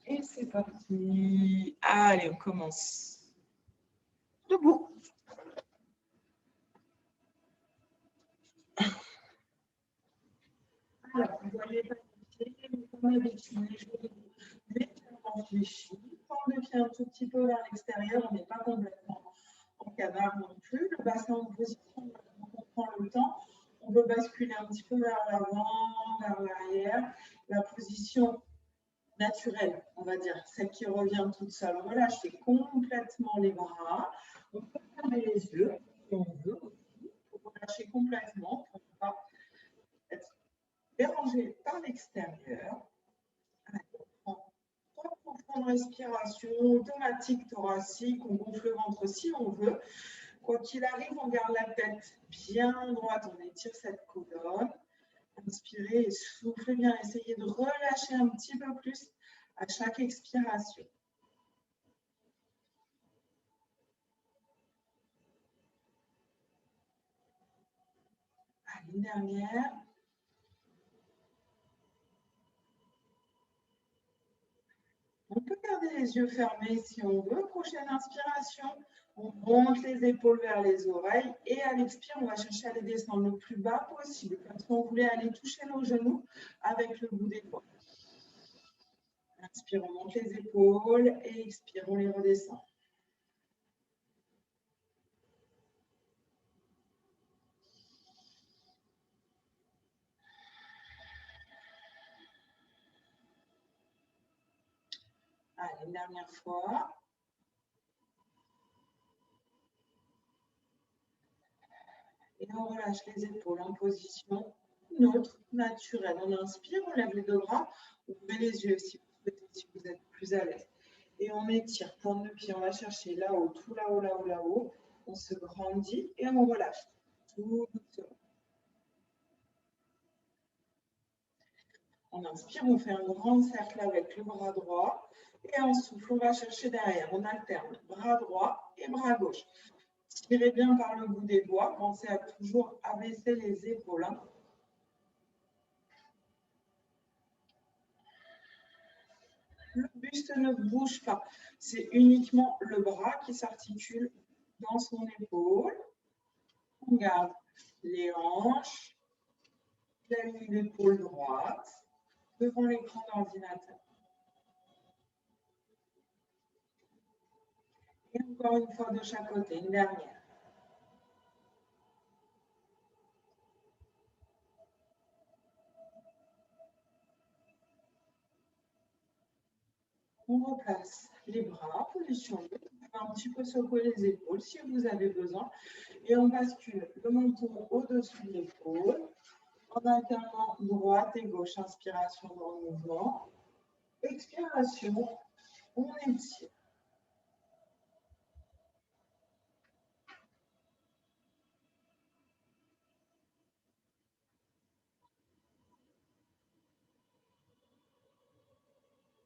Et c'est parti. Allez, on commence. Debout. Alors, vous voyez pas les pieds, comme d'habitude, les genoux légèrement fléchis. Prendre le pied un tout petit peu vers l'extérieur, on n'est pas complètement en canard non plus. Le bassin en position, on prend le temps. On veut basculer un petit peu vers l'avant, vers l'arrière. La position naturelle, on va dire, celle qui revient toute seule. On relâche complètement les bras. On peut fermer les yeux si on veut aussi, pour relâcher complètement pour ne pas être dérangé par l'extérieur. On prend 3 profondes respirations automatiques thoraciques, on gonfle le ventre si on veut. Quoi qu'il arrive, on garde la tête bien droite, on étire cette colonne. Inspirez et soufflez bien, essayez de relâcher un petit peu plus à chaque expiration. Allez, une dernière. On peut garder les yeux fermés si on veut. Prochaine inspiration, on monte les épaules vers les oreilles et à l'expire, on va chercher à les descendre le plus bas possible, comme si on voulait aller toucher nos genoux avec le bout des doigts. Inspire, on monte les épaules et expire, on les redescend. Allez, une dernière fois. Et on relâche les épaules en position neutre, naturelle. On inspire, on lève les 2 bras, ouvrez les yeux si vous souhaitez, si vous êtes plus à l'aise. Et on étire, pointe de pied, on va chercher là-haut, tout là-haut, là-haut, là-haut. On se grandit et on relâche tout doucement. On inspire, on fait un grand cercle avec le bras droit. Et en souffle, on va chercher derrière. On alterne bras droit et bras gauche. Tirez bien par le bout des doigts. Pensez à toujours abaisser les épaules. Le buste ne bouge pas. C'est uniquement le bras qui s'articule dans son épaule. On garde les hanches, la ligne d'épaule droite devant l'écran d'ordinateur. Et encore une fois de chaque côté, une dernière. On replace les bras, position neutre. On peut un petit peu secouer les épaules si vous avez besoin. Et on bascule le menton au-dessus de l'épaule en alternant droite et gauche. Inspiration dans le mouvement. Expiration, on étire.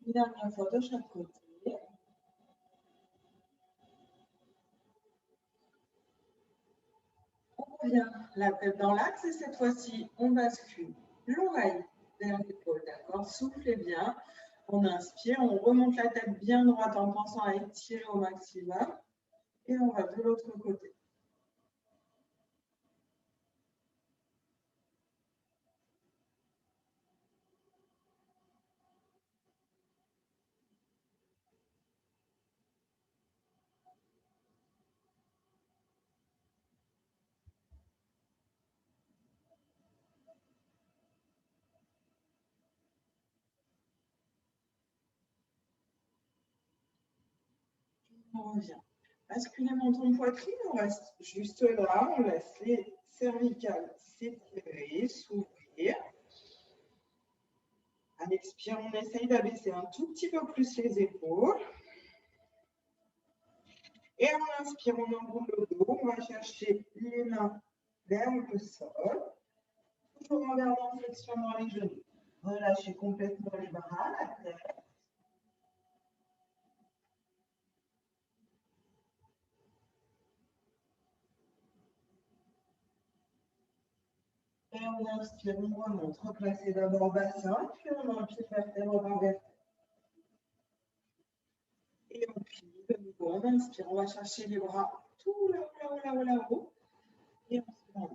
Une dernière fois de chaque côté. On revient la tête dans l'axe et cette fois-ci, on bascule l'oreille vers l'épaule, d'accord? Soufflez bien. On inspire, on remonte la tête bien droite en pensant à étirer au maximum. Et on va de l'autre côté. On revient. Basculez menton poitrine, on reste juste là, on laisse les cervicales s'étirer, s'ouvrir. À l'expire, on essaye d'abaisser un tout petit peu plus les épaules. Et en inspire, on enroule le dos, on va chercher les mains vers le sol. Toujours en gardant flexion dans les genoux. Relâchez complètement les bras, la tête. Et on inspire, on remonte. Replacez d'abord bassin, puis on empile vertèbre par vertèbre. on inspire, on va chercher les bras tout là-haut, là-haut, là-haut. Et on se rend.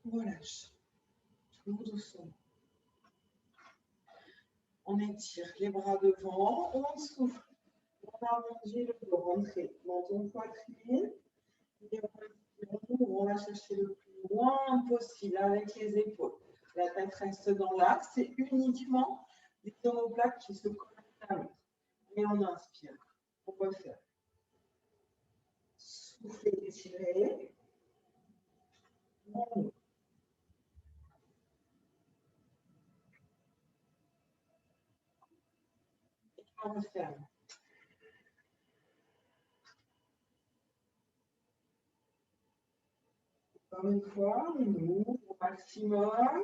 On relâche. Tout doucement. On étire les bras devant, on souffle. On va allonger le dos, rentrer dans ton poitrine. Et on va chercher le plus loin possible avec les épaules. La tête reste dans l'axe, c'est uniquement les omoplates qui se connectent à l'autre. Et on inspire. On peut faire. Souffler, étirer. On referme. Encore une fois, on ouvre au maximum.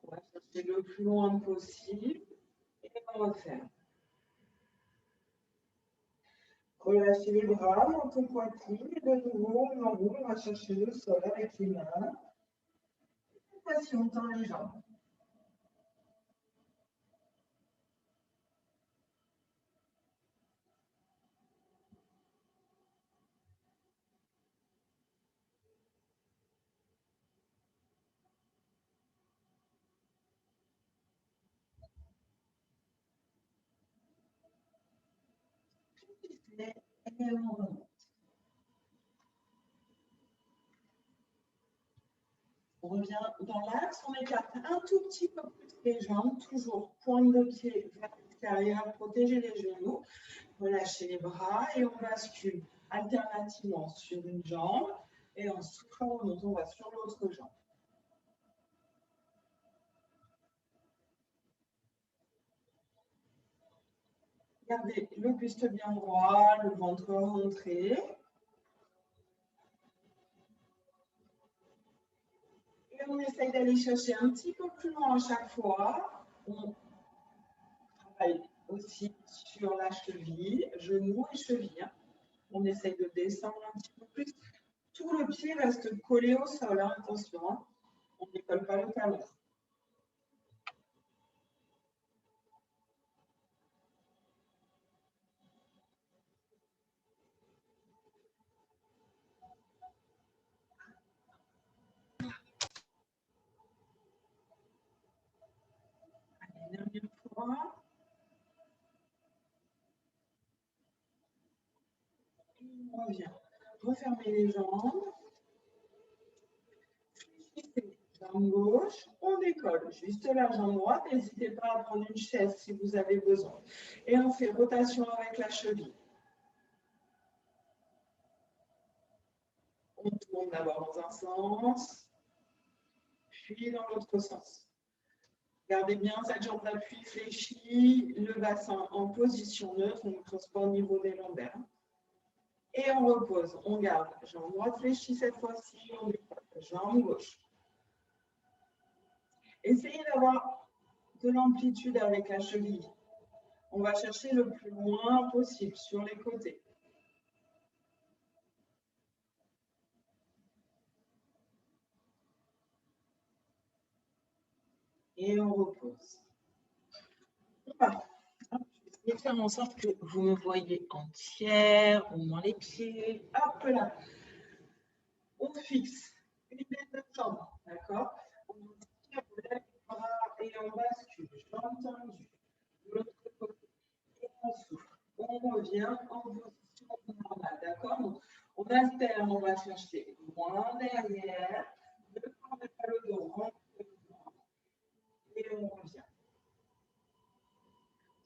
On va chercher le plus loin possible. Et on referme. Relâchez les bras dans ton poitrine. Et de nouveau, on enroule. On va chercher le sol avec les mains. Cette fois-ci, on tend les jambes. Et on remonte. On revient dans l'axe, on écarte un tout petit peu plus les jambes, toujours pointe de pied vers l'extérieur, protéger les genoux, relâchez les bras et on bascule alternativement sur une jambe et en soufflant, on va sur l'autre jambe. Gardez le buste bien droit, le ventre rentré. Et on essaye d'aller chercher un petit peu plus loin à chaque fois. On travaille aussi sur la cheville, genou et cheville. On essaye de descendre un petit peu plus. Tout le pied reste collé au sol, hein, attention. Hein. On ne décolle pas le talon. Allez, dernière fois. On revient. Refermez les jambes. Fléchissez jambe gauche. On décolle juste la jambe droite. N'hésitez pas à prendre une chaise si vous avez besoin. Et on fait rotation avec la cheville. On tourne d'abord dans un sens, puis dans l'autre sens. Gardez bien cette jambe d'appui fléchie, le bassin en position neutre, on ne creuse pas au niveau des lombaires. Et on repose, on garde. Jambe droite fléchie cette fois-ci, on décolle. Jambe gauche. Essayez d'avoir de l'amplitude avec la cheville. On va chercher le plus loin possible sur les côtés. Et on repose. Voilà. Je vais faire en sorte que vous me voyez entière, au moins les pieds. Hop là. On fixe une tête de jambe, d'accord? On tire, on lève les bras et on bascule. Jambes tendues. De l'autre côté. Et on souffle. On revient en position normale, d'accord? On alterne, on va chercher loin derrière. Ne tournez pas le dos, rentre devant. Et on revient.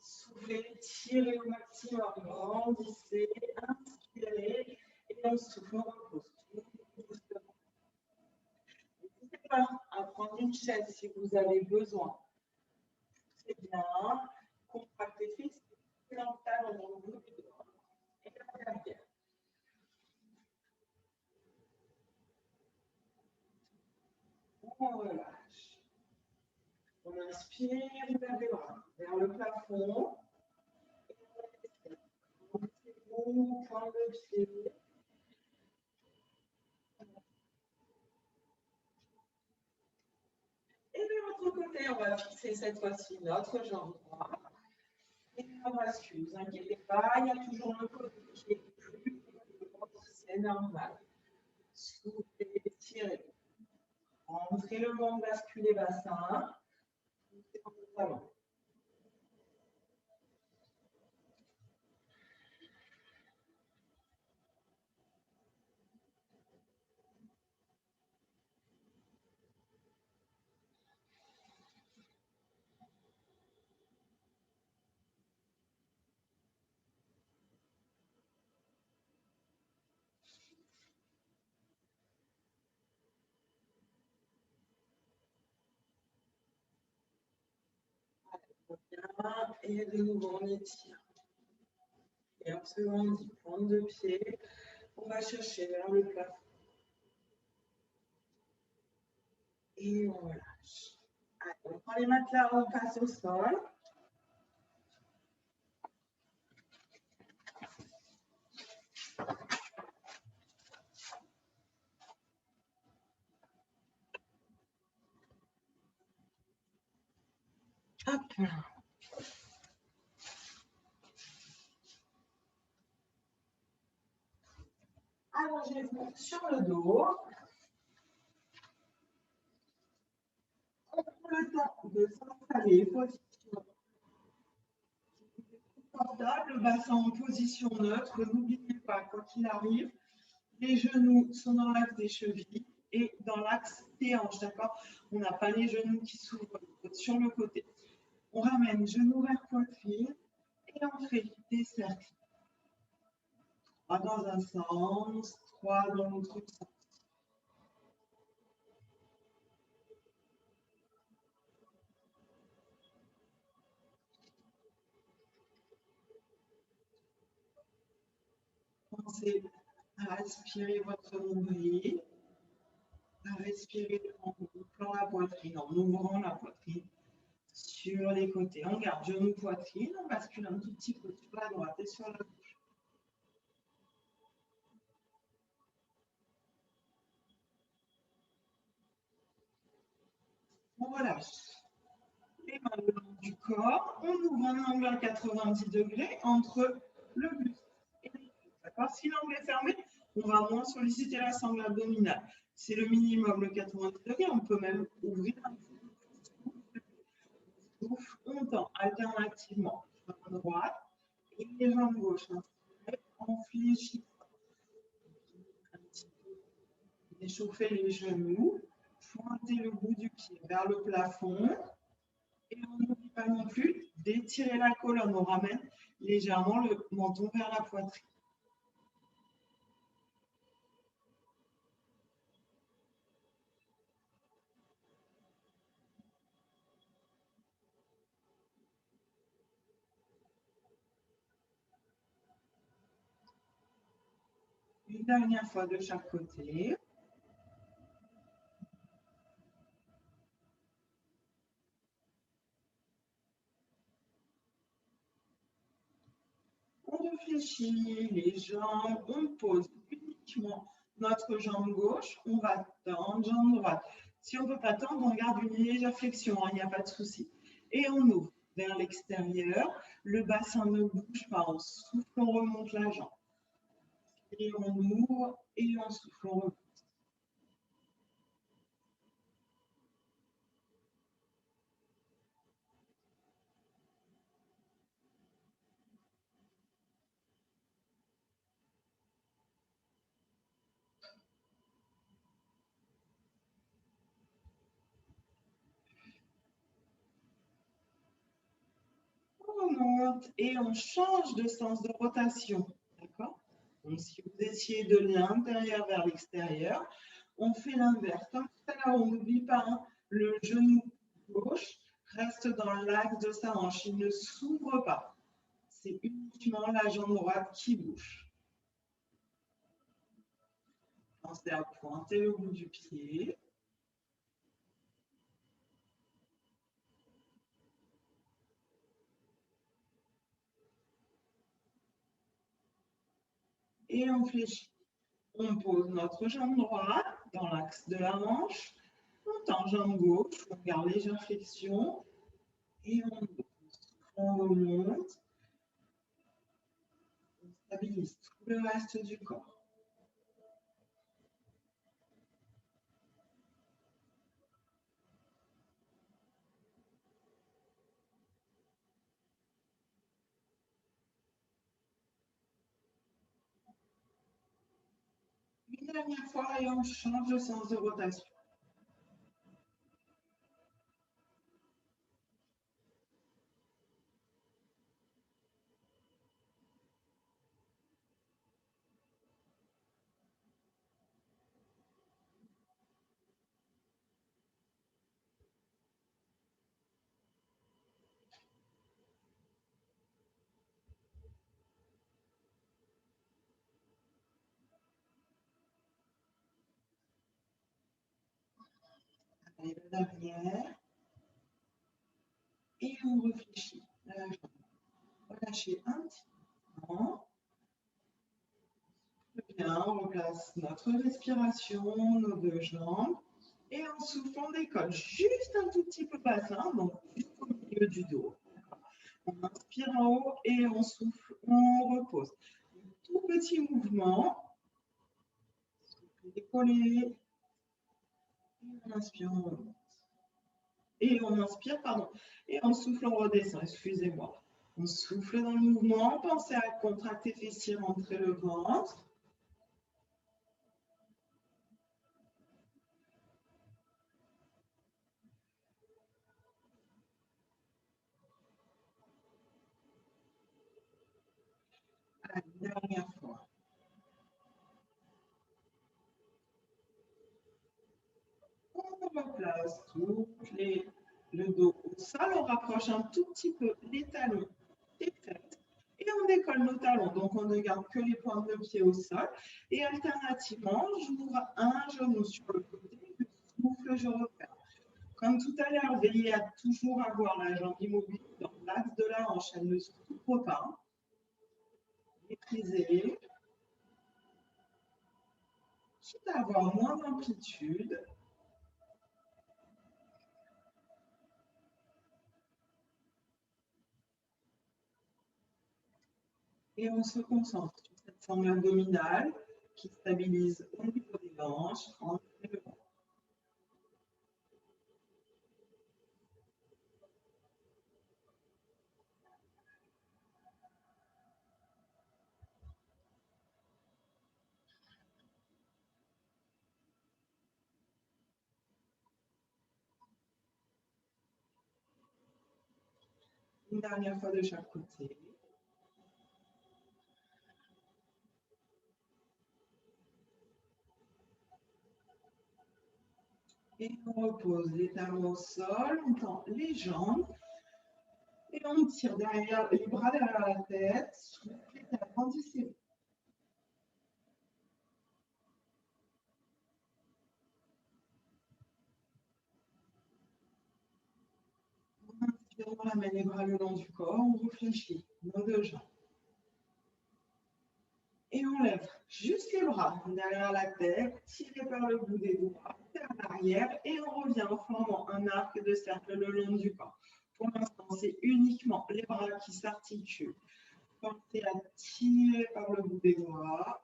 Soufflez, tirez au maximum, grandissez, inspirez et on souffle, on repose. N'hésitez pas à prendre une chaise si vous avez besoin. C'est bien. Contractez, fixez l'entalon dans le bout du doigt et la derrière. On relâche. On inspire, on lève les bras vers le plafond. Montez-vous, point de pied. Et de l'autre côté. côté, on va fixer cette fois-ci notre jambe droite. Et on bascule, ne vous inquiétez pas, il y a toujours le côté qui est plus haut, c'est normal. Soufflez, tirez. Entrez le ventre, basculez bassin. Poussez en talon. Bien, et de nouveau on étire. Et on se grandit, pointe de pied, on va chercher vers le plafond. Et on relâche. Allez, on prend les matelas, on passe au sol. Hop là. Allongez-vous sur le dos. On prend le temps de s'installer, position confortable, le bassin en position neutre. N'oubliez pas, quoi qu'il arrive, les genoux sont dans l'axe des chevilles et dans l'axe des hanches, d'accord? On n'a pas les genoux qui s'ouvrent sur le côté. On ramène genoux vers poitrine et on fait des cercles. 3 dans un sens, 3 dans l'autre sens. Pensez à aspirer votre nombril, à respirer en bouclant la poitrine, en ouvrant la poitrine sur les côtés. On garde genou poitrine, on bascule un tout petit peu sur la droite et sur la gauche. On relâche les mains le long du corps, on ouvre un angle à 90 degrés entre le buste et les cuisses. D'accord? Si l'angle est fermé, on va moins solliciter la sangle abdominale. C'est le minimum, le 90 degrés. On peut même ouvrir un petit peu. On tend alternativement jambe droite et les jambes gauches. On fléchit un petit peu. Échauffez les genoux. Pointez le bout du pied vers le plafond. Et on n'oublie pas non plus d'étirer la colonne. On ramène légèrement le menton vers la poitrine. Une dernière fois de chaque côté. On réfléchit les jambes, on pose uniquement notre jambe gauche, on va tendre jambe droite. Si on ne peut pas tendre, on garde une légère flexion, il n'y a pas de souci. Et on ouvre vers l'extérieur, le bassin ne bouge pas, on souffle, on remonte la jambe. Et on ouvre et on souffle, on remonte. On remonte et on change de sens de rotation. D'accord? Donc, si vous étiez de l'intérieur vers l'extérieur, on fait l'inverse. Comme tout à l'heure, on n'oublie pas, hein, le genou gauche reste dans l'axe de sa hanche. Il ne s'ouvre pas. C'est uniquement la jambe droite qui bouge. Pensez à pointer le bout du pied. Et on fléchit. On pose notre jambe droite dans l'axe de la hanche. On en jambe gauche, on garde légère flexion et on remonte, on stabilise tout le reste du corps. Une dernière fois et on change de sens de rotation. Allez, la dernière. Et on réfléchit. Relâchez un petit peu. Bien, on replace notre respiration, nos deux jambes. Et en soufflant, on décolle juste un tout petit peu bassin, donc jusqu'au milieu du dos. On inspire en haut et on souffle, on repose. Tout petit mouvement. Décoller. Et on inspire, on remonte. Et on inspire, pardon. Et on souffle, on redescend, excusez-moi. On souffle dans le mouvement. Pensez à contracter fessiers, rentrer le ventre. Allez, dernière fois. On replace le dos au sol. On rapproche un tout petit peu les talons des têtes. Et on décolle nos talons. Donc, on ne garde que les pointes de pied au sol. Et alternativement, j'ouvre un genou sur le côté. Je souffle, je referme. Comme tout à l'heure, veillez à toujours avoir la jambe immobile dans l'axe de la hanche. Elle ne se couvre pas. Maîtrisez. Quitte à avoir moins d'amplitude. Et on se concentre sur cette forme abdominale qui stabilise au niveau des hanches. Une dernière fois de chaque côté. Et on repose les talons au sol, on tend les jambes. Et on tire derrière, les bras derrière la tête. Agrandissez-vous. On ramène les bras le long du corps, on réfléchit nos deux jambes. Et on lève juste les bras derrière la tête, tirez par le bout des doigts vers l'arrière et on revient en formant un arc de cercle le long du corps. Pour l'instant, c'est uniquement les bras qui s'articulent. Pensez à tirer par le bout des doigts.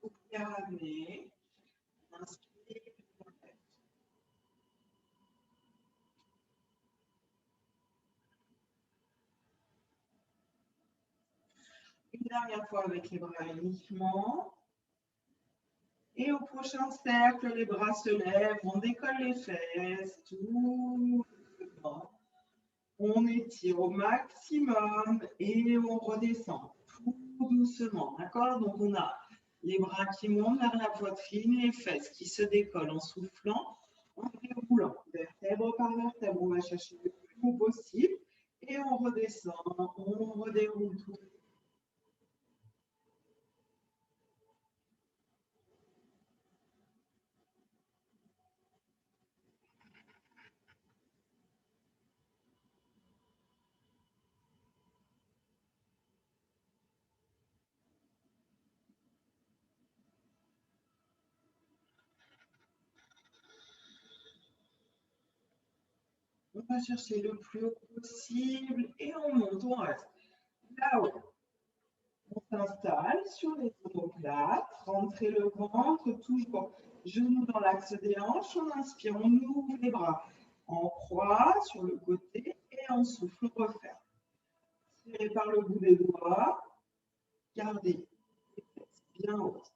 Vous pouvez ramener. Inspirez. Une dernière fois avec les bras uniquement. Et au prochain cercle, les bras se lèvent, on décolle les fesses, tout doucement. On étire au maximum et on redescend tout doucement. D'accord? Donc, on a les bras qui montent vers la poitrine, les fesses qui se décollent en soufflant, en déroulant vertèbre par vertèbre. On va chercher le plus haut possible et on redescend, on redéroule tout. On va chercher le plus haut possible et on monte, on reste là-haut. On s'installe sur les omoplates, rentrez le ventre, toujours genoux dans l'axe des hanches. On inspire, on ouvre les bras en croix sur le côté et on souffle, on referme. Tirez par le bout des doigts, gardez les fesses bien hautes.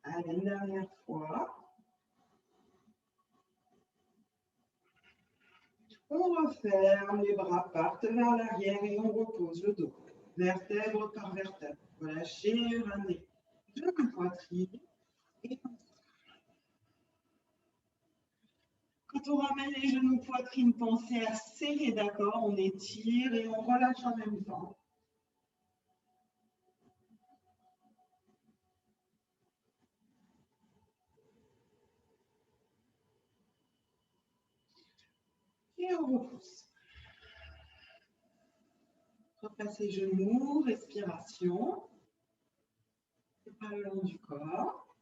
Allez, une dernière fois. On referme, les bras partent vers l'arrière et on repose le dos, vertèbre par vertèbre. Relâchez, ramenez. Genou, poitrine. Et quand on ramène les genoux, poitrine, pensez à serrer, d'accord? On étire et on relâche en même temps. Et on repousse. Repassez genoux, respiration. C'est pas le long du corps.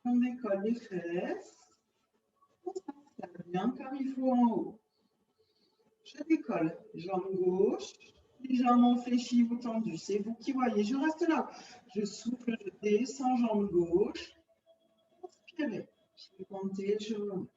On décolle les fesses. On s'installe bien comme il faut en haut. Je décolle, jambe gauche, les jambes ont fléchi ou tendues. C'est vous qui voyez. Je reste là. Je souffle, je descends, jambe gauche. Inspirez. Pied pointé, je remonte.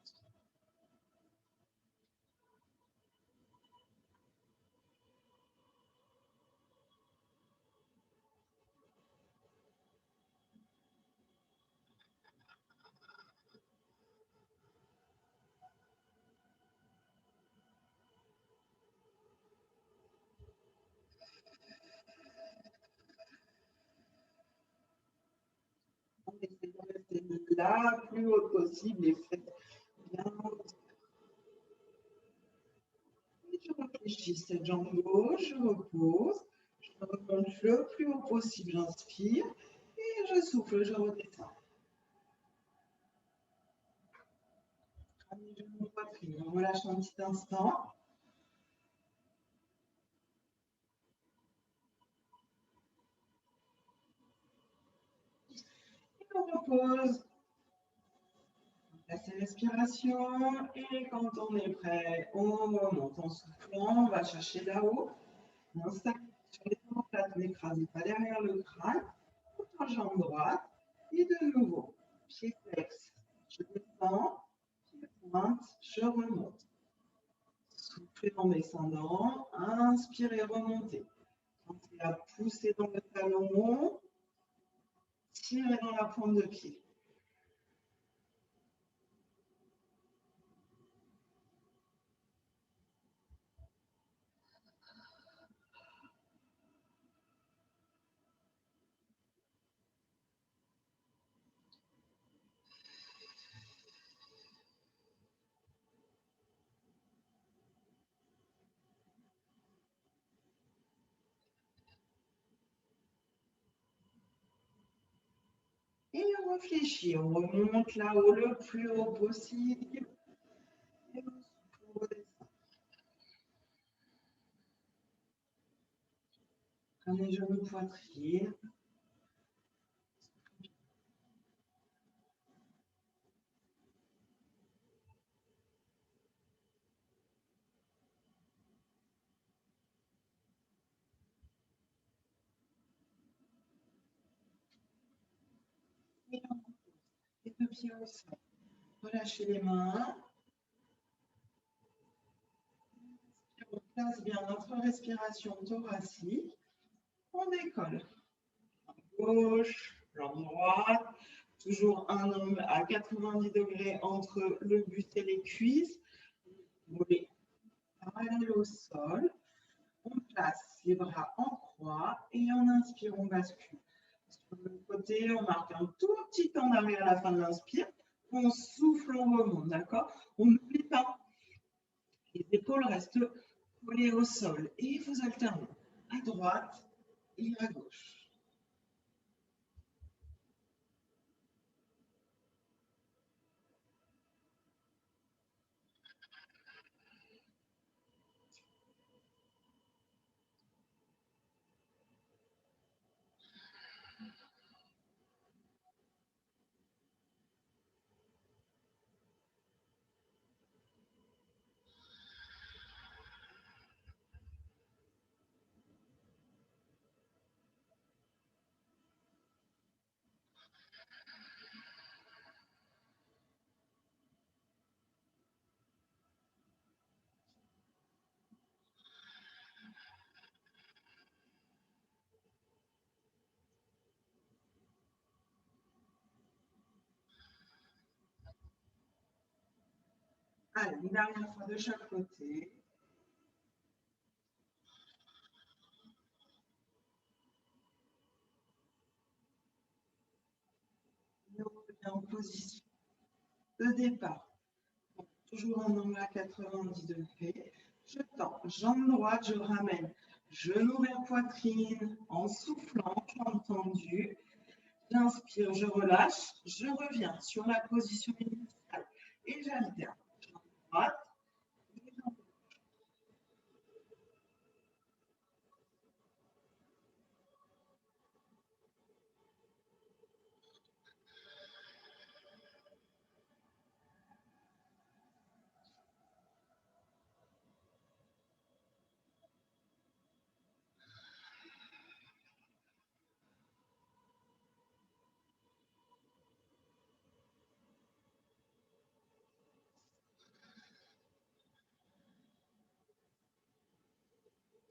On essaie de rester là, plus haut possible, les fesses bien hautes. Je réfléchis, cette jambe gauche, je repose. Je remonte le plus haut possible, j'inspire. Et je souffle, je redescends. Ramenez les genoux, poitrine. On relâche un petit instant. Et on repose. Placez respiration. Et quand on est prêt, on remonte en soufflant. On va chercher là-haut. On installe sur les omoplates, n'écrasez pas derrière le crâne. En jambe droite. Et de nouveau, pied flex. Je descends. Pied pointe. Je remonte. Soufflez en descendant. Inspirez, remontez. Pensez à pousser dans le talon. Tirez dans la pointe de pied. Et on réfléchit, on remonte là-haut le plus haut possible. Et on redescend. Ramenez genoux, poitrine. Et on repose. Les deux pieds au sol. Relâchez les mains. On place bien notre respiration thoracique. On décolle. Gauche, jambe droite. Toujours un homme à 90 degrés entre le buste et les cuisses. Mollets parallèles au sol. On place les bras en croix et on inspire, on bascule. Sur le côté, on marque un tout petit temps d'arrêt à la fin de l'inspire. On souffle, on remonte, d'accord? On n'oublie pas. Les épaules restent collez au sol et vous alternez à droite et à gauche. Allez, une dernière fois de chaque côté. On revient en position de départ. Donc, toujours en angle à 90 degrés. Je tends, jambe droite, je ramène. Genou vers poitrine, en soufflant, jambe tendue. J'inspire, je relâche, je reviens sur la position initiale et j'alterne. Jambe droite, et jambe gauche.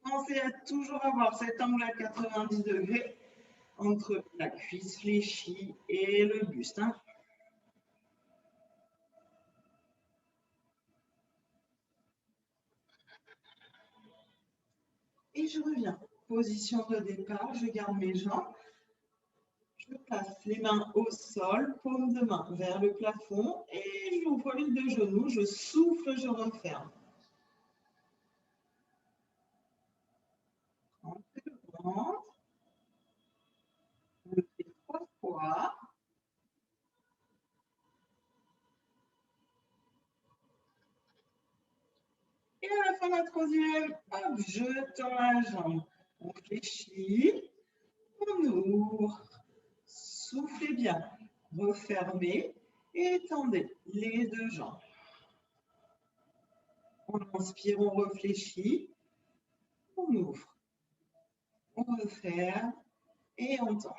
Pensez à toujours avoir cet angle à 90 degrés entre la cuisse fléchie et le buste. Hein. Et je reviens. Position de départ, je garde mes jambes. Je place les mains au sol, paume de main vers le plafond et j'ouvre les deux genoux, je souffle, je referme. Rentrez le ventre. Je le fais 3 fois. Et à la fin de la troisième, hop, je tends la jambe. On fléchit, on ouvre. Soufflez bien, refermez et tendez les deux jambes. On inspire, on réfléchit, on ouvre, on referme et on tend.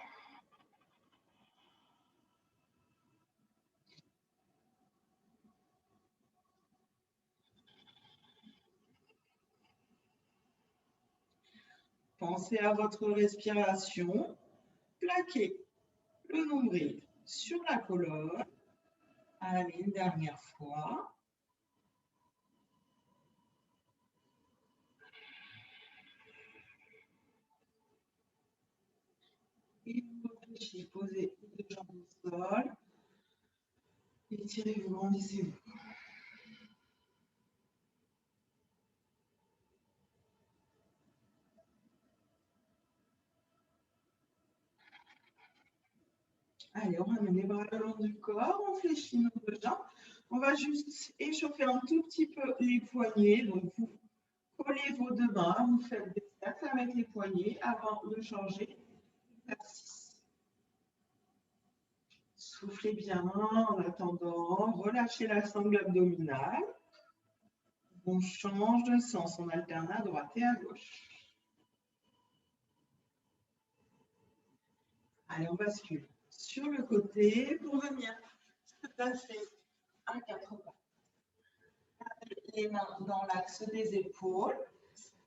Pensez à votre respiration, plaquez le nombril sur la colonne. Allez, une dernière fois. Et vous réfléchissez, posez les deux jambes au sol. Étirez-vous, grandissez-vous. Allez, on ramène les bras le long du corps, on fléchit nos deux jambes. On va juste échauffer un tout petit peu les poignets. Donc, vous collez vos deux mains, vous faites des cercles avec les poignets avant de changer d'exercice. Soufflez bien en attendant, relâchez la sangle abdominale. On change de sens, on alterne à droite et à gauche. Allez, on bascule sur le côté pour venir se placer à 4 pas. Les mains dans l'axe des épaules.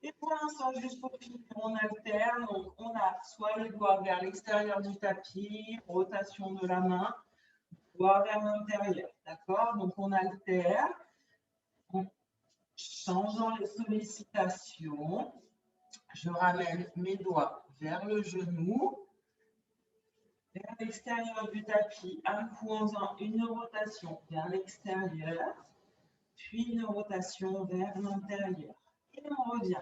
Et pour l'instant, juste pour finir, on alterne. Donc, on a soit les doigts vers l'extérieur du tapis, rotation de la main, doigts vers l'intérieur. D'accord? Donc, on alterne. En changeant les sollicitations, je ramène mes doigts vers le genou, vers l'extérieur du tapis, un coup en faisant une rotation vers l'extérieur, puis une rotation vers l'intérieur. Et on revient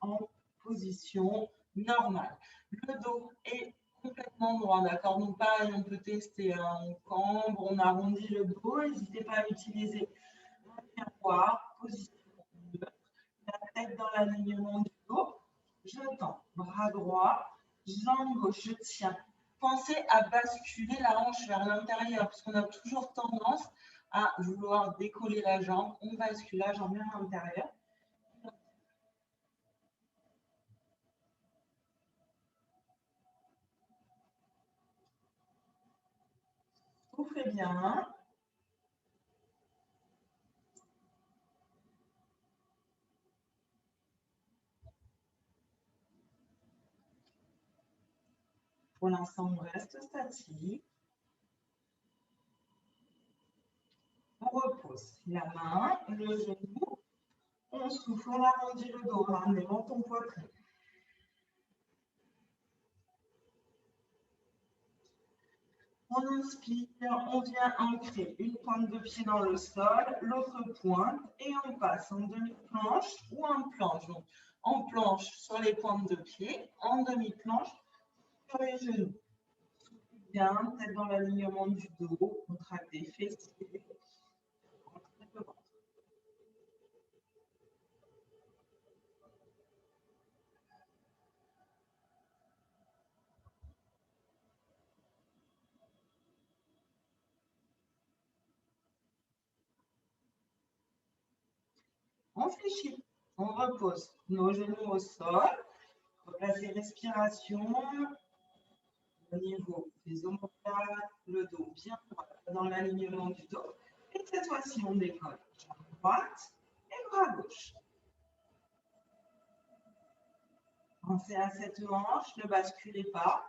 en position normale. Le dos est complètement droit, d'accord? Donc pareil, on peut tester, hein. On cambre, on arrondit le dos. N'hésitez pas à utiliser un miroir, position neutre, la tête dans l'alignement du dos. Je tends, bras droit, jambe gauche, je tiens. Pensez à basculer la hanche vers l'intérieur, parce qu'on a toujours tendance à vouloir décoller la jambe. On bascule la jambe vers l'intérieur. Soufflez bien. Pour l'instant, on reste statique. On repose la main, le genou. On souffle, on arrondit le dos, ramenez menton poitrine. On inspire, on vient ancrer une pointe de pied dans le sol, l'autre pointe, et on passe en demi-planche ou en planche. Donc, en planche sur les pointes de pied, en demi-planche sur les genoux. Bien, tête dans l'alignement du dos, contracte les fessiers. On fléchit, on repose nos genoux au sol, replacez respiration au niveau des omoplates, le dos bien droit dans l'alignement du dos. Et cette fois-ci, on décolle jambe droite et bras gauche. Pensez à cette hanche, ne basculez pas,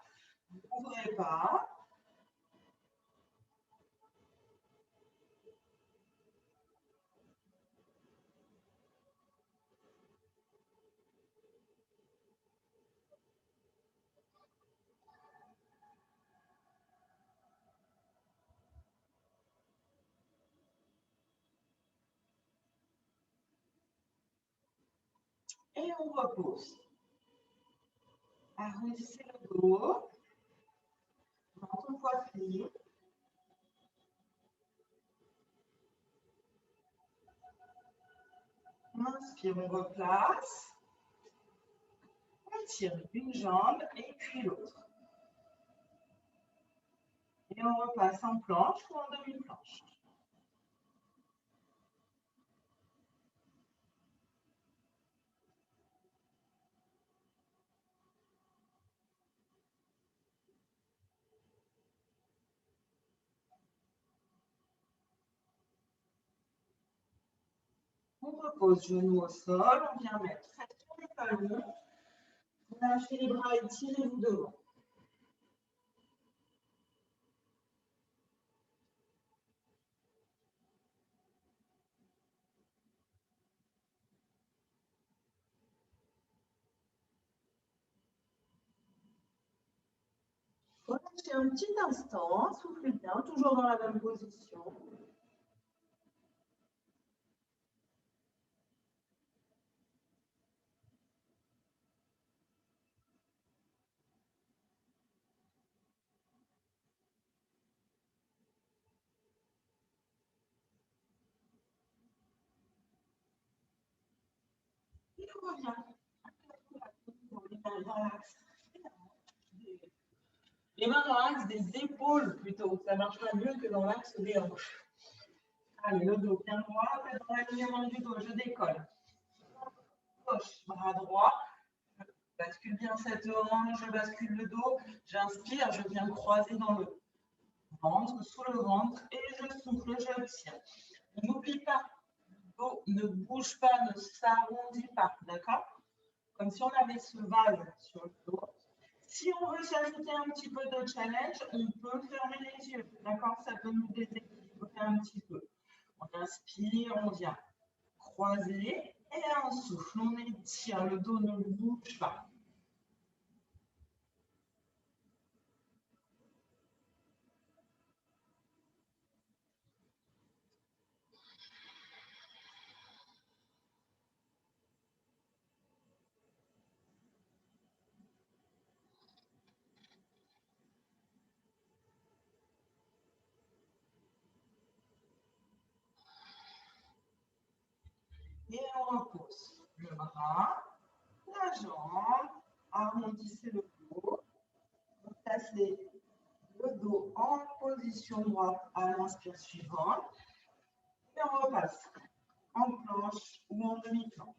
n'ouvrez pas. Et on repose. Arrondissez le dos, menton poitrine. On inspire, on replace. On tire une jambe et puis l'autre. Et on repasse en planche ou en demi-planche. On repose genou au sol, on vient mettre tête sur les talons. Vous lâchez les bras et tirez-vous devant. Relâchez un petit instant, soufflez bien, toujours dans la même position. Et on revient. Les mains dans l'axe des épaules plutôt, ça marchera mieux que dans l'axe des hanches. Allez, le dos bien droit, tête dans l'alignement du dos, je décolle. Gauche, bras droit, je bascule bien cette hanche, je bascule le dos, j'inspire, je viens croiser dans le ventre, sous le ventre, et je souffle, je tiens. N'oublie pas, le dos ne bouge pas, ne s'arrondit pas, d'accord? Comme si on avait ce vase sur le dos. Si on veut s'ajouter un petit peu de challenge, on peut fermer les yeux, d'accord? Ça peut nous déséquilibrer un petit peu. On inspire, on vient croiser et on souffle, on étire, le dos ne bouge pas. Et on repose le bras, la jambe, arrondissez le dos, vous placez le dos en position droite à l'inspire suivante et on repasse en planche ou en demi-planche.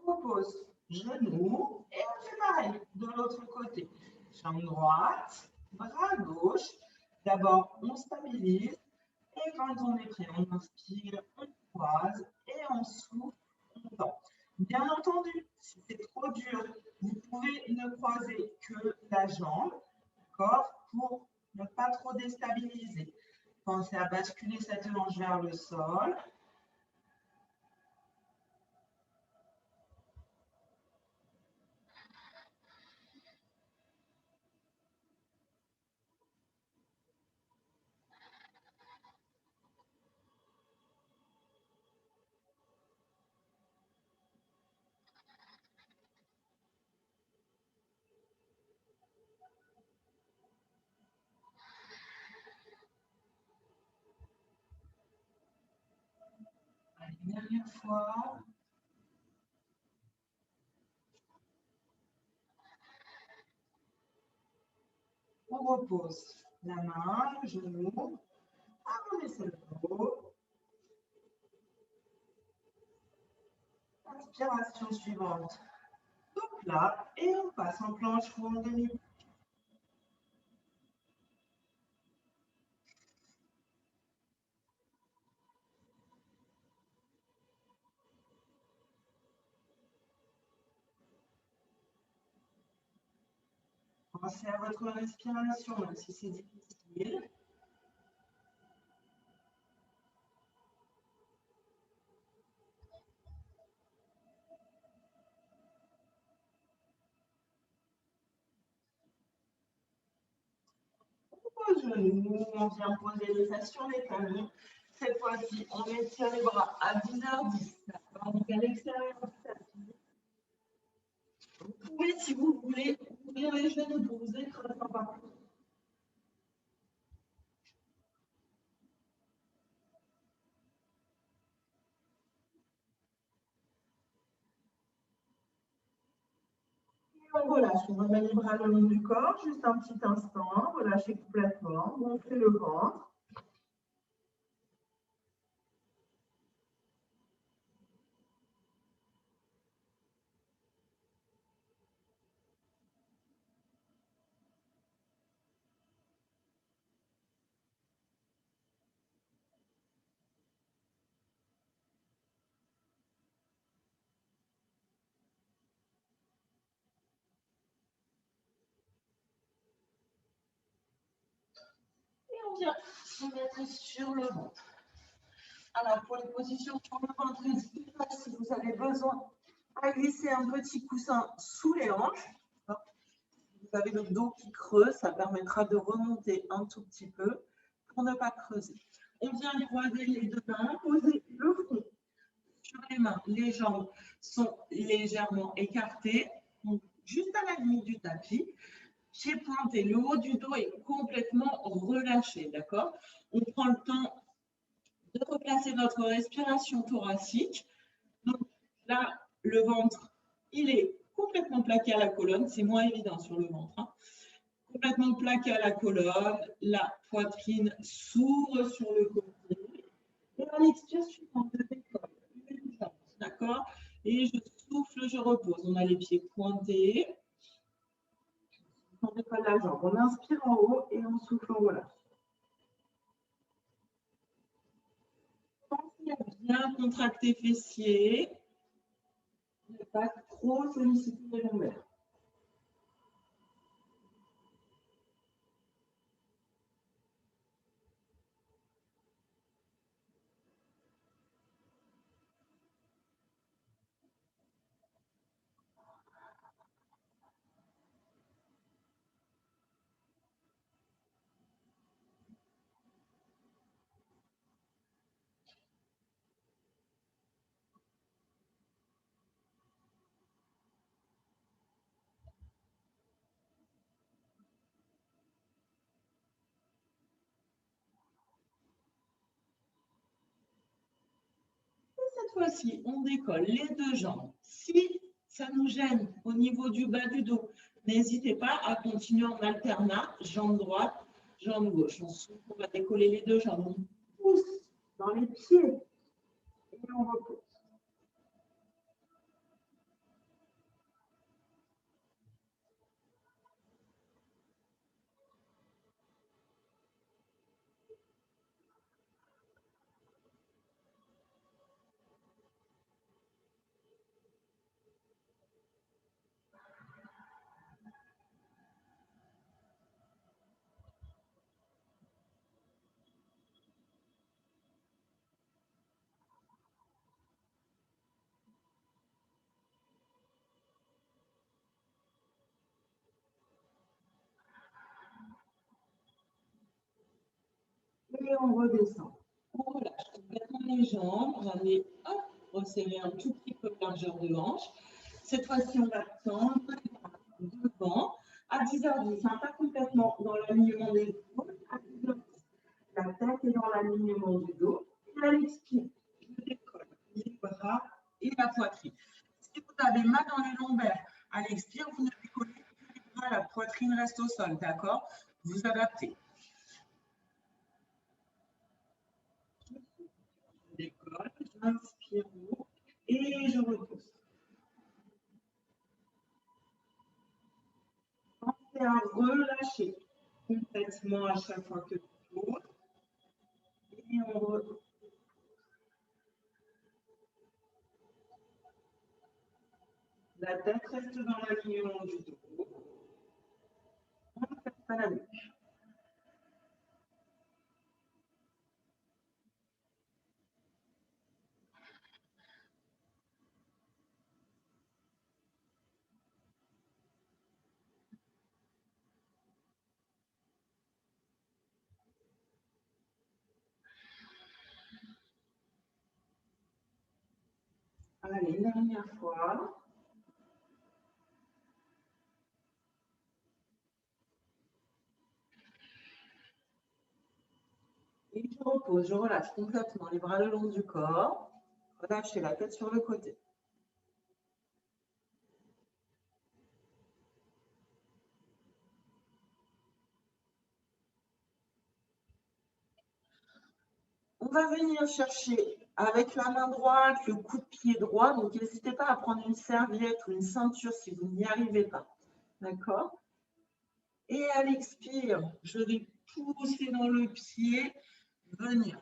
On repose genoux et on fait pareil de l'autre côté. Jambe droite, bras gauche. D'abord, on stabilise et quand on est prêt, on inspire, on croise et on souffle, on tend. Bien entendu, si c'est trop dur, vous pouvez ne croiser que la jambe, d'accord, pour ne pas trop déstabiliser. Pensez à basculer cette hanche vers le sol. Allez, dernière fois. On repose la main, le genou, arrondissez le dos. Inspiration suivante, tout plat et on passe en planche ou en demi. Pensez à votre respiration, même si c'est difficile. Genoux, on vient poser les fesses sur les talons. Cette fois-ci, on étire les bras à 10h10. Donc à l'extérieur du tapis. Vous pouvez, si vous voulez, ouvrir les genoux pour vous écraser encore plus. On relâche, on remet les bras le long du corps, juste un petit instant, relâchez complètement, gonflez le ventre. Et on vient se mettre sur le ventre. Alors, pour les positions sur le ventre, n'hésitez pas si vous avez besoin à glisser un petit coussin sous les hanches. Vous avez le dos qui creuse, ça permettra de remonter un tout petit peu pour ne pas creuser. On vient croiser les deux mains, poser le front sur les mains. Les jambes sont légèrement écartées, donc juste à la limite du tapis. Pieds pointés, le haut du dos est complètement relâché, d'accord? On prend le temps de replacer notre respiration thoracique. Donc là, le ventre, il est complètement plaqué à la colonne. C'est moins évident sur le ventre. Hein. Complètement plaqué à la colonne. La poitrine s'ouvre sur le côté. Et à l'expiration, je décolle une jambe, d'accord? Et je souffle, je repose. On a les pieds pointés. On décolle la jambe. On inspire en haut et on souffle, on relâche. Pensez à bien contracter fessiers. Ne pas trop solliciter les lombaires. cette fois-ci, on décolle les deux jambes. Si ça nous gêne au niveau du bas du dos, n'hésitez pas à continuer en alternat, jambe droite, jambe gauche. On va décoller les deux jambes. On pousse dans les pieds et on repose. Et on redescend. On relâche complètement les jambes. Ramenez, hop, resserrer un tout petit peu de largeur de hanche. Cette fois-ci, on va tendre devant. À 10h10, pas complètement dans l'alignement des épaules. À 10h10, la tête est dans l'alignement du dos. Et à l'expire, je décolle les bras et la poitrine. Si vous avez mal dans les lombaires, à l'expire, vous ne décollez que les bras, la poitrine reste au sol, d'accord? Vous adaptez. Je décolle, j'inspire et je repose. Pensez à relâcher complètement à chaque fois que vous posez. Et on repose. La tête reste dans l'alignement du dos. On ne fait pas la bouche. Allez, une dernière fois. Et je repose, je relâche complètement les bras le long du corps. Relâchez la tête sur le côté. On va venir chercher avec la main droite le coup de pied droit. Donc, n'hésitez pas à prendre une serviette ou une ceinture si vous n'y arrivez pas. D'accord? Et à l'expire, je vais pousser dans le pied, venir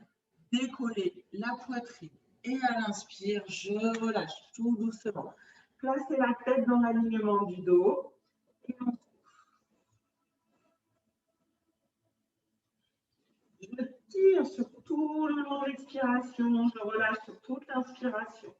décoller la poitrine. Et à l'inspire, je relâche tout doucement. Placez la tête dans l'alignement du dos. Et on je tire sur tout le long de l'expiration, je relâche sur toute l'inspiration.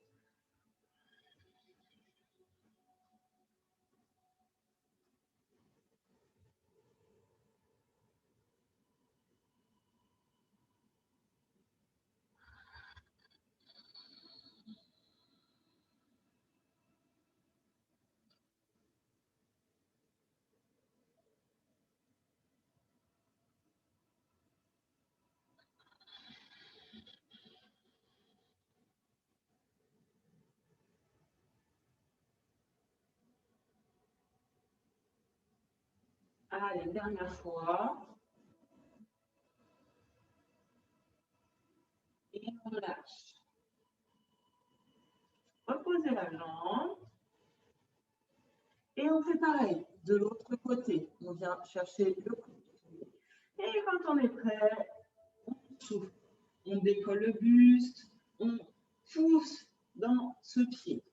Allez, dernière fois. Et on relâche. Reposez la jambe. Et on fait pareil. De l'autre côté, on vient chercher le coup de pied. Et quand on est prêt, on souffle. On décolle le buste. On pousse dans ce pied.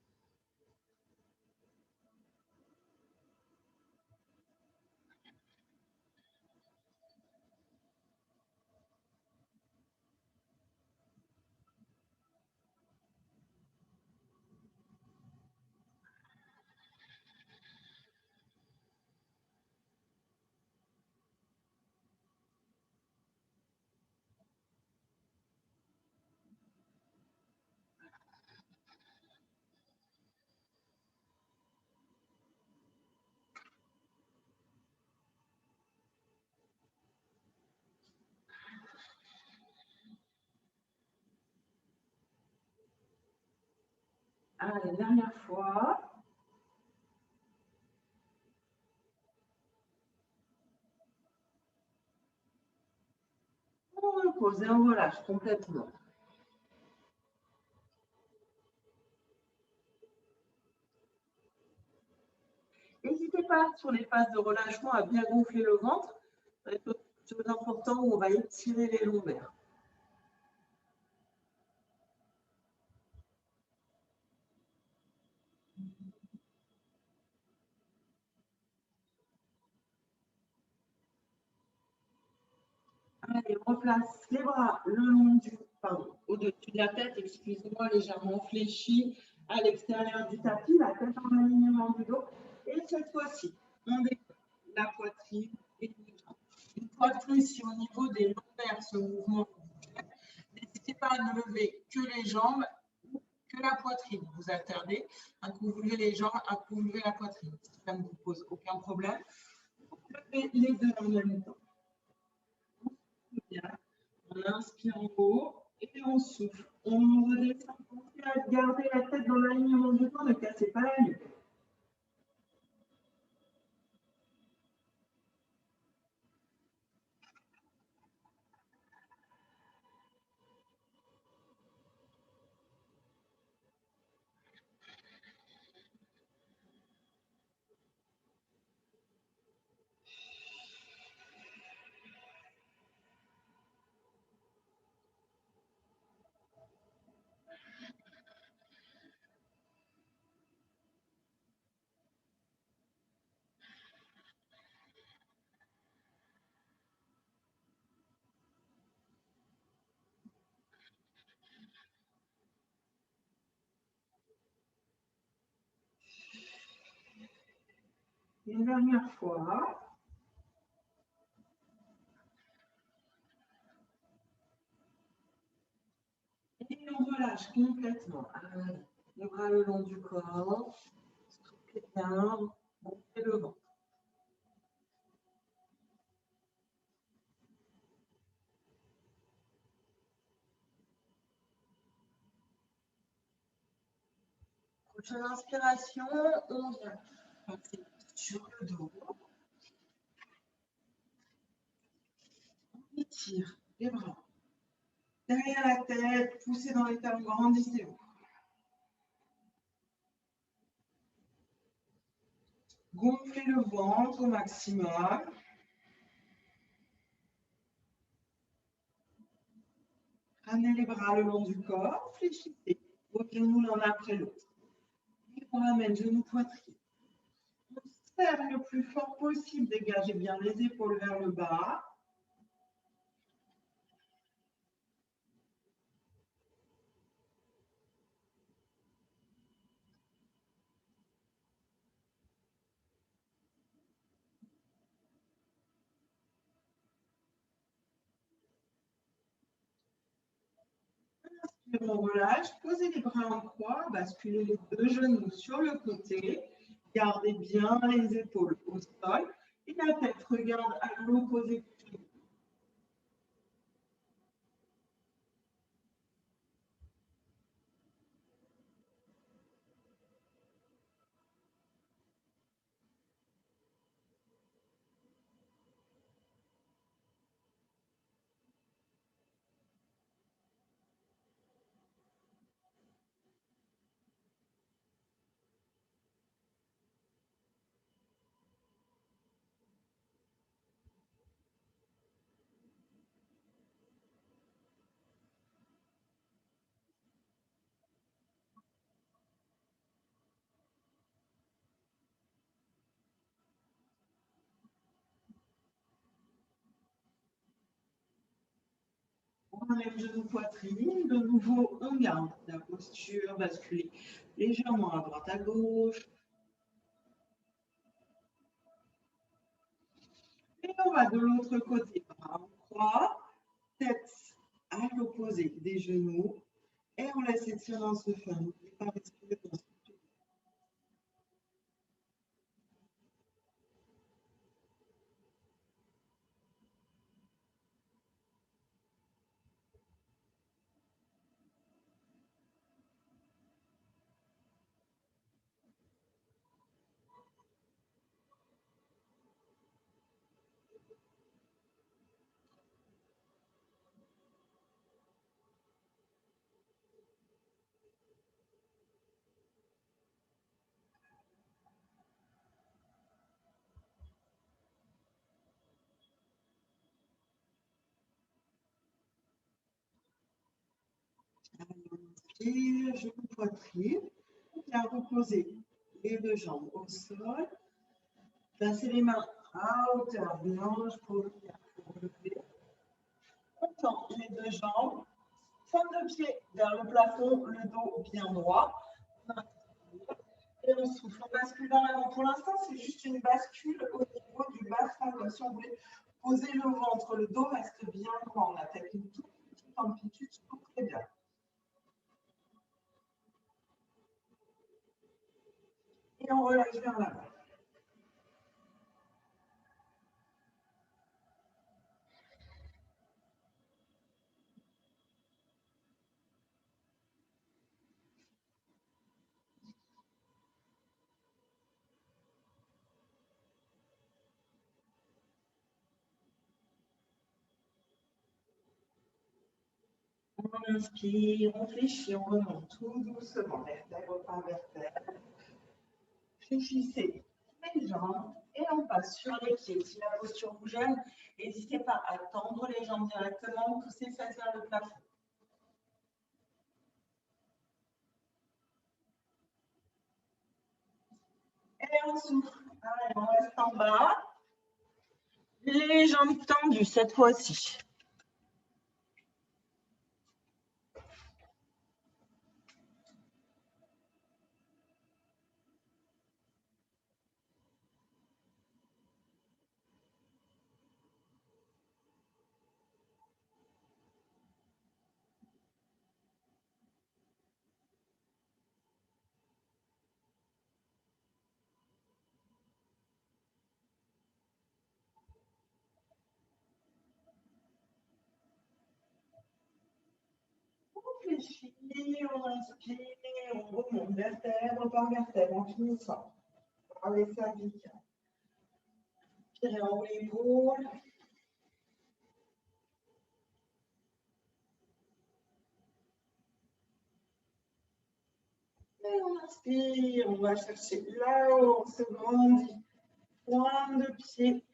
Allez, dernière fois. On repose et on relâche complètement. N'hésitez pas sur les phases de relâchement à bien gonfler le ventre. Ça va être chose important où on va étirer les lombaires. Allez, on replace les bras le long au-dessus de la tête, excusez-moi, légèrement fléchi à l'extérieur du tapis, la tête en alignement du dos. Et cette fois-ci, on décolle la poitrine et les jambes. Une fois de plus, si au niveau des lombaires, ce mouvement, n'hésitez pas à ne lever que les jambes ou que la poitrine. Vous alternez, un coup vous levez les jambes, un coup vous levez la poitrine. Ça ne vous pose aucun problème. Vous levez les deux en même temps. Bien. On inspire en haut et on souffle. On redescend. Pensez à garder la tête dans l'alignement du corps, ne cassez pas la nuque. Une dernière fois. Et on relâche complètement. Allez, les bras le long du corps. Soufflez bien. Gonflez le ventre. Prochaine inspiration, on vient passer sur le dos. On étire les bras. Derrière la tête, poussez dans les talons, grandissez-vous. Gonflez le ventre au maximum. Ramenez les bras le long du corps, fléchissez vos genoux l'un après l'autre. Et on ramène genoux poitrine. On serre le plus fort possible, dégagez bien les épaules vers le bas. On relâche, posez les bras en croix, basculez les deux genoux sur le côté, gardez bien les épaules au sol et la tête regarde à l'opposé du genou. On enlève genou poitrine, de nouveau on garde la posture, basculez légèrement à droite à gauche. Et on va de l'autre côté, bras en croix, tête à l'opposé des genoux. Et on laisse l'étirement se faire. N'oubliez pas de respirer dans ce Inspire, genou poitrine. Bien reposer les deux jambes au sol. Placez les mains à hauteur des hanches pour relever. On tend les deux jambes. Pointe de pied vers le plafond, le dos bien droit. Et on souffle, on bascule vers l'avant. Pour l'instant, c'est juste une bascule au niveau du bas-ventre, comme si on voulait poser le ventre. Le dos reste bien droit. On attaque une toute petite amplitude, tout très bien. Et on relâche vers l'avant. On inspire, on fléchit, on remonte tout doucement, vertèbre par vertèbre. Fléchissez les jambes et on passe sur les pieds. Si la posture vous gêne, n'hésitez pas à tendre les jambes directement, pousser les fesses vers le plafond. Et on souffle. Allez, on reste en bas. Les jambes tendues cette fois-ci. Fléchis, on inspire, on remonte vertèbre par vertèbre en finissant par les cervicales. Tirez en haut l'épaule. Et on inspire, on va chercher là-haut, on se grandit. Pointe de pied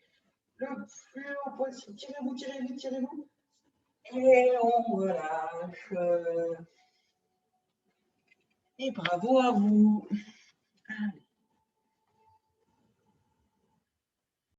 le plus haut possible. Tirez-vous, tirez-vous, tirez-vous. Et on relâche. Et bravo à vous. Allez.